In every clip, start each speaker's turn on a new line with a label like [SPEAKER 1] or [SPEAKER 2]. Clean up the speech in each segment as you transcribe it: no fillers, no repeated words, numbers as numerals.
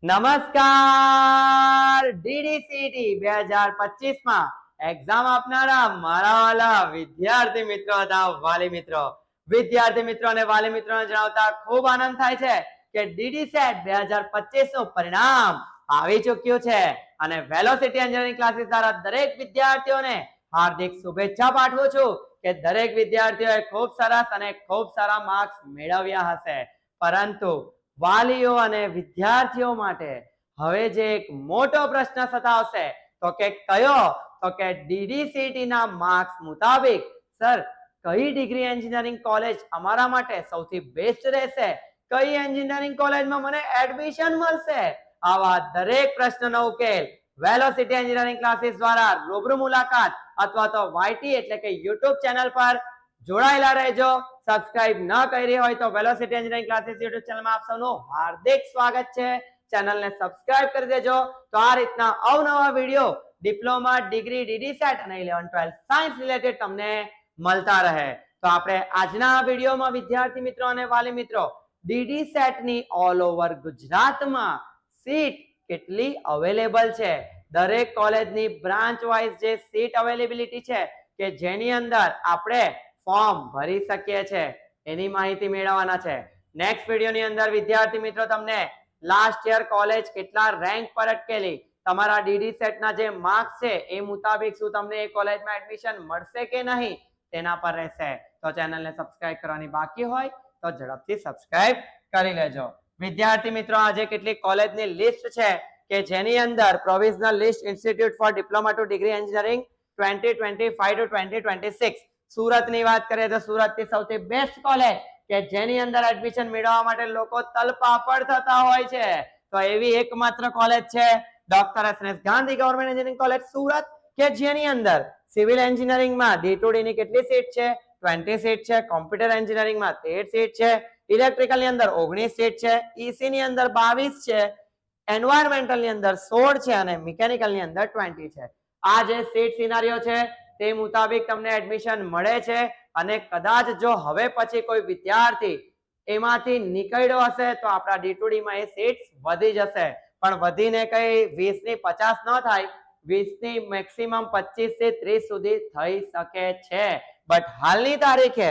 [SPEAKER 1] નમસ્કાર ડીડીસીટી 2025 માં એક્ઝામ આપનારા મારા વાલા વિદ્યાર્થી મિત્રો તથા વાલી મિત્રો અને વાલી મિત્રોને જણાવતા ખૂબ આનંદ થાય છે કે ડીડીસેટ 2025 નું પરિણામ આવી ચૂક્યું છે અને વેલોસિટી એન્જિનિયરિંગ ક્લાસીસ દ્વારા દરેક વિદ્યાર્થીઓને હાર્દિક શુભેચ્છા પાઠવું છું કે દરેક વિદ્યાર્થીઓએ ખૂબ સરસ અને ખૂબ સારા માર્ક્સ મેળવ્યા હશે, પરંતુ વાલીઓ અને વિદ્યાર્થીઓ માટે હવે જે એક મોટો પ્રશ્ન સતાવશે તો કે કયો, તો કે ડીડીસીટી ના માર્ક્સ મુતાબિક સર કઈ ડિગ્રી એન્જિનિયરિંગ કોલેજ અમારા માટે સૌથી બેસ્ટ રહેશે, કઈ એન્જિનિયરિંગ કોલેજમાં મને એડમિશન મળશે, આવા દરેક પ્રશ્નનો ઉકેલ વેલોસિટી એન્જિનિયરિંગ ક્લાસીસ દ્વારા રૂબરૂ મુલાકાત અથવા તો YT એટલે કે YouTube ચેનલ પર જોડાયેલા રહેજો. સબસ્ક્રાઇબ ન કરી હોય તો વેલોસિટી એન્જિનિયરિંગ ક્લાસીસ YouTube ચેનલમાં આપ સૌનું હાર્દિક સ્વાગત છે. ચેનલને સબસ્ક્રાઇબ કરી દેજો તો આ રીતના અવનવા વિડિયો ડિપ્લોમા, ડિગ્રી, ડીડીસેટ અને 11-12 સાયન્સ રિલેટેડ તમને મળતા રહે. તો આપણે આજના વિડિયોમાં વિદ્યાર્થી મિત્રો અને વાલી મિત્રો ડીડીસેટ ની ઓલ ઓવર ગુજરાતમાં સીટ કેટલી અવેલેબલ છે, દરેક કોલેજની બ્રાન્ચ વાઇઝ જે સીટ અવેલેબિલિટી છે કે જેની અંદર આપણે ફોર્મ ભરી શકીએ છે એની માહિતી મેળવવાના છે. નેક્સ્ટ વિડિયોની અંદર વિદ્યાર્થી મિત્રો તમને લાસ્ટ યર કોલેજ કેટલા રેન્ક પર અટકેલી, તમારા ડીડીસેટ ના જે માર્ક્સ છે એ મુતાબિક શું તમને એ કોલેજમાં એડમિશન મળશે કે નહીં તેના પર રહેશે. તો ચેનલને સબસ્ક્રાઇબ કરવાની બાકી હોય તો ઝડપથી સબસ્ક્રાઇબ કરી લેજો. વિદ્યાર્થી મિત્રો આજે કેટલીક કોલેજની લિસ્ટ છે કે જેની અંદર provisional list institute for diploma to degree engineering 2025 to 2026 સુરતની વાત કરીએ તો સુરતની સૌથી બેસ્ટ કોલેજ કે જેની અંદર એડમિશન મેળવવા માટે લોકો તલપાપડ થતા હોય છે, તો એવી એકમાત્ર કોલેજ છે doctor S Gandhi government engineering college Surat કે જેની અંદર સિવિલ એન્જિનિયરિંગમાં D2D ની કેટલી સીટ છે? 20 સીટ છે. કોમ્પ્યુટર એન્જિનિયરિંગમાં 13 સીટ છે. ઇલેક્ટ્રિકલ ની અંદર 19 સીટ છે. ઈસી ની અંદર 22 છે. એન્વાયરમેન્ટલ ની અંદર 16 છે અને મિકેનિકલ ની અંદર 20 છે. આ જે સીટ સિનારીઓ છે તે મુતાબિક તમને એડમિશન મળે છે અને કદાચ જો હવે પછી કોઈ વિદ્યાર્થી એમાંથી નીકળ્યો હશે તો આપણા D2D માં એ સીટ વધી જશે, પણ વધીને કઈ 20 ની 50 ન થાય, 20 ની મેક્સિમમ 25 થી 30 સુધી થઈ શકે છે. બટ હાલની તારીખે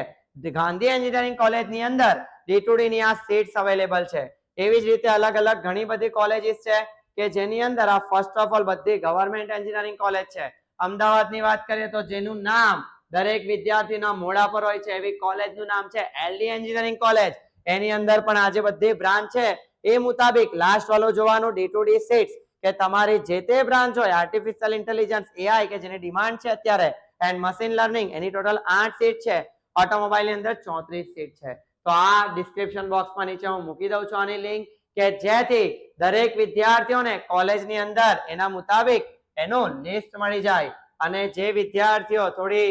[SPEAKER 1] ગાંધી એન્જિનિયરિંગ કોલેજ ની અંદર D2D ની આ સીટ્સ અવેલેબલ છે. એવી જ રીતે અલગ અલગ ઘણી બધી કોલેજીસ છે કે જેની અંદર આ ફર્સ્ટ ઓફ ઓલ બધી ગવર્મેન્ટ એન્જિનિયરિંગ કોલેજ છે. અમદાવાદની વાત કરીએ તો જેનું નામ દરેક વિદ્યાર્થીના મોઢા પર હોય છે એવી કોલેજનું નામ છે LD એન્જિનિયરિંગ કોલેજ. એની અંદર પણ આજે બધી બ્રાન્ચ છે એ મુતાબિક લાસ્ટ વાળો જોવાનું D2D સીટ્સ કે તમારી જે તે બ્રાન્ચ હોય આર્ટિફિશિયલ ઇન્ટેલિજન્સ AI કે જેની ડિમાન્ડ છે અત્યારે and machine learning any total 8 seat છે. ઓટોમોબાઈલ ની અંદર 34 સીટ છે. તો આ ડિસ્ક્રિપ્શન બોક્સમાં નીચે હું મૂકી દઉં છું આની લિંક કે જેથી દરેક વિદ્યાર્થીઓને કોલેજની અંદર એના મુતાબિક એનું લિસ્ટ મળી જાય અને જે વિદ્યાર્થીઓ થોડી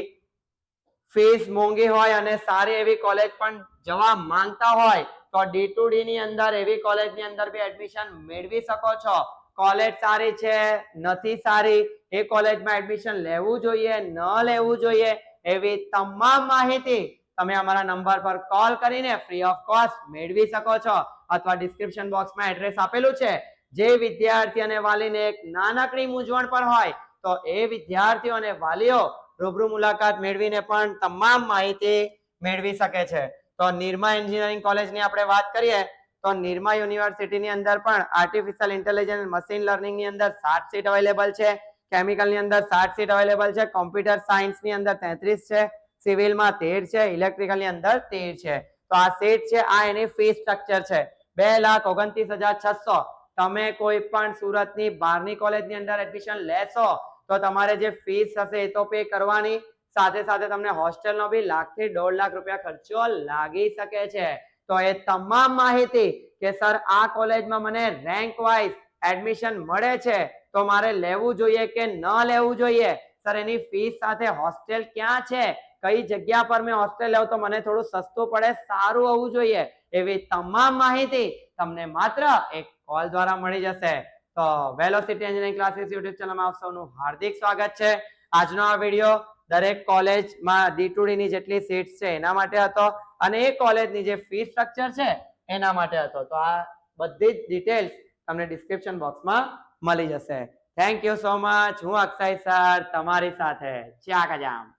[SPEAKER 1] ફીસ મોંઘી હોય અને સારી એવી કોલેજ પણ જવા માંગતા હોય તો D2D ની અંદર એવી કોલેજની અંદર બી એડમિશન મેળવી શકો છો. કોલેજ સારી છે નથી સારી, એ કોલેજમાં એડમિશન લેવું જોઈએ ન લેવું જોઈએ એવી તમામ માહિતી તમે અમારા નંબર પર કોલ કરીને ફ્રી ઓફ કોસ્ટ મેળવી શકો છો અથવા ડિસ્ક્રિપ્શન બોક્સમાં એડ્રેસ આપેલું છે. જે વિદ્યાર્થી અને વાલીને એક નાનકડી મૂંઝવણ પર હોય તો એ વિદ્યાર્થીઓ અને વાલીઓ રૂબરૂ મુલાકાત મેળવીને પણ તમામ માહિતી મેળવી શકે છે. તો નિરમા એન્જિનિયરિંગ કોલેજની આપણે વાત કરીએ તો નિરમા યુનિવર્સિટીની અંદર પણ આર્ટિફિશિયલ ઇન્ટેલિજન્સ મશીન લર્નિંગ ની અંદર 7 સીટ અવેલેબલ છે. કેમિકલ ની અંદર 7 સીટ અવેલેબલ છે. કોમ્પ્યુટર સાયન્સ ની અંદર 33 છે. સિવિલમાં 13 છે. ઇલેક્ટ્રિકલ ની અંદર 13 છે. તો આ સીટ છે, આ એની ફી સ્ટ્રક્ચર છે 2,29,600. તમે કોઈ પણ સુરતની બહારની કોલેજની અંદર એડમિશન લેશો તો તમારે જે ફીસ હશે એ તો પે કરવાની, સાથે સાથે તમને હોસ્ટેલનો બી 1 થી 1.5 લાખ રૂપિયા ખર્ચો લાગી શકે છે. તો એ તમામ માહિતી કે સર આ કોલેજમાં મને રેન્ક વાઇઝ એડમિશન મળે છે તો મારે લેવું જોઈએ કે ન લેવું જોઈએ, સર એની ફીસ સાથે હોસ્ટેલ ક્યાં છે, કઈ જગ્યા પર મેં હોસ્ટેલ લેવું તો મને થોડું સસ્તું પડે, સારું હોવું જોઈએ, એવી તમામ માહિતી તમને માત્ર એક કોલ દ્વારા મળી જશે. તો વેલોસિટી એન્જિનિયરિંગ ક્લાસીસ YouTube ચેનલમાં આપ સૌનું હાર્દિક સ્વાગત છે. આજનો આ વિડિયો દરેક કોલેજમાં D2D ની જેટલી સીટ્સ છે એના માટે હતો અને એ કોલેજની જે ફી સ્ટ્રક્ચર છે એના માટે હતો. તો આ બધી જ ડિટેલ્સ તમને ડિસ્ક્રિપ્શન બોક્સમાં મળી જશે. Thank you so much. હું અક્ષય સર તમારી સાથે ચાકજામ.